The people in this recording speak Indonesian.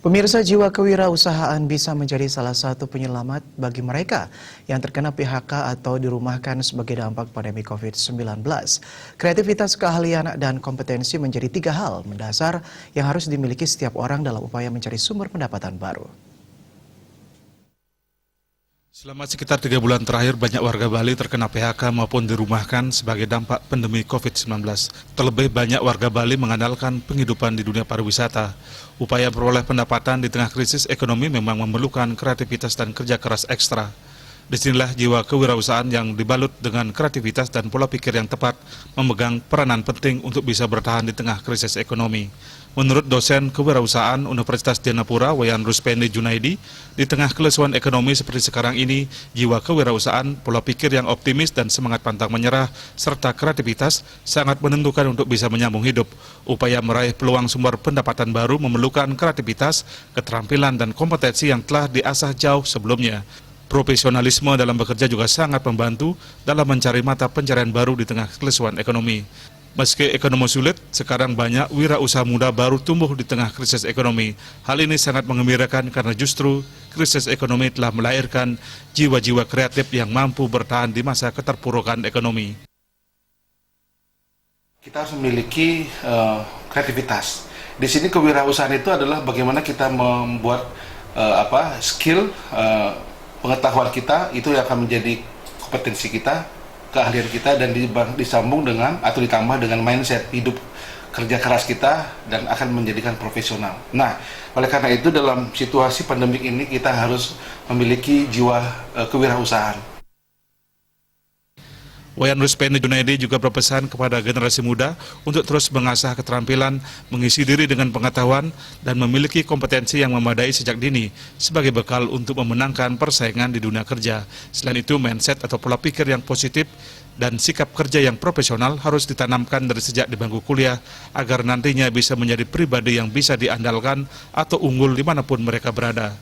Pemirsa, jiwa kewirausahaan bisa menjadi salah satu penyelamat bagi mereka yang terkena PHK atau dirumahkan sebagai dampak pandemi COVID-19. Kreativitas, keahlian, dan kompetensi menjadi tiga hal mendasar yang harus dimiliki setiap orang dalam upaya mencari sumber pendapatan baru. Selama sekitar 3 bulan terakhir, banyak warga Bali terkena PHK maupun dirumahkan sebagai dampak pandemi COVID-19. Terlebih banyak warga Bali mengandalkan penghidupan di dunia pariwisata. Upaya memperoleh pendapatan di tengah krisis ekonomi memang memerlukan kreativitas dan kerja keras ekstra. Disinilah jiwa kewirausahaan yang dibalut dengan kreativitas dan pola pikir yang tepat memegang peranan penting untuk bisa bertahan di tengah krisis ekonomi. Menurut dosen kewirausahaan Universitas Dianapura, Wayan Ruspendi Junaidi, di tengah kelesuan ekonomi seperti sekarang ini, jiwa kewirausahaan, pola pikir yang optimis dan semangat pantang menyerah, serta kreativitas sangat menentukan untuk bisa menyambung hidup. Upaya meraih peluang sumber pendapatan baru memerlukan kreativitas, keterampilan, dan kompetensi yang telah diasah jauh sebelumnya. Profesionalisme dalam bekerja juga sangat membantu dalam mencari mata pencarian baru di tengah kelesuan ekonomi. Meski ekonomi sulit, sekarang banyak wirausaha muda baru tumbuh di tengah krisis ekonomi. Hal ini sangat mengembirakan karena justru krisis ekonomi telah melahirkan jiwa-jiwa kreatif yang mampu bertahan di masa keterpurukan ekonomi. Kita harus memiliki kreativitas. Di sini kewirausahaan itu adalah bagaimana kita membuat skill, pengetahuan kita itu yang akan menjadi kompetensi kita, keahlian kita, dan disambung dengan atau ditambah dengan mindset hidup kerja keras kita dan akan menjadikan profesional. Nah, oleh karena itu dalam situasi pandemik ini kita harus memiliki jiwa kewirausahaan. Wayan Ruspendi Junaidi juga berpesan kepada generasi muda untuk terus mengasah keterampilan, mengisi diri dengan pengetahuan, dan memiliki kompetensi yang memadai sejak dini sebagai bekal untuk memenangkan persaingan di dunia kerja. Selain itu, mindset atau pola pikir yang positif dan sikap kerja yang profesional harus ditanamkan dari sejak di bangku kuliah agar nantinya bisa menjadi pribadi yang bisa diandalkan atau unggul dimanapun mereka berada.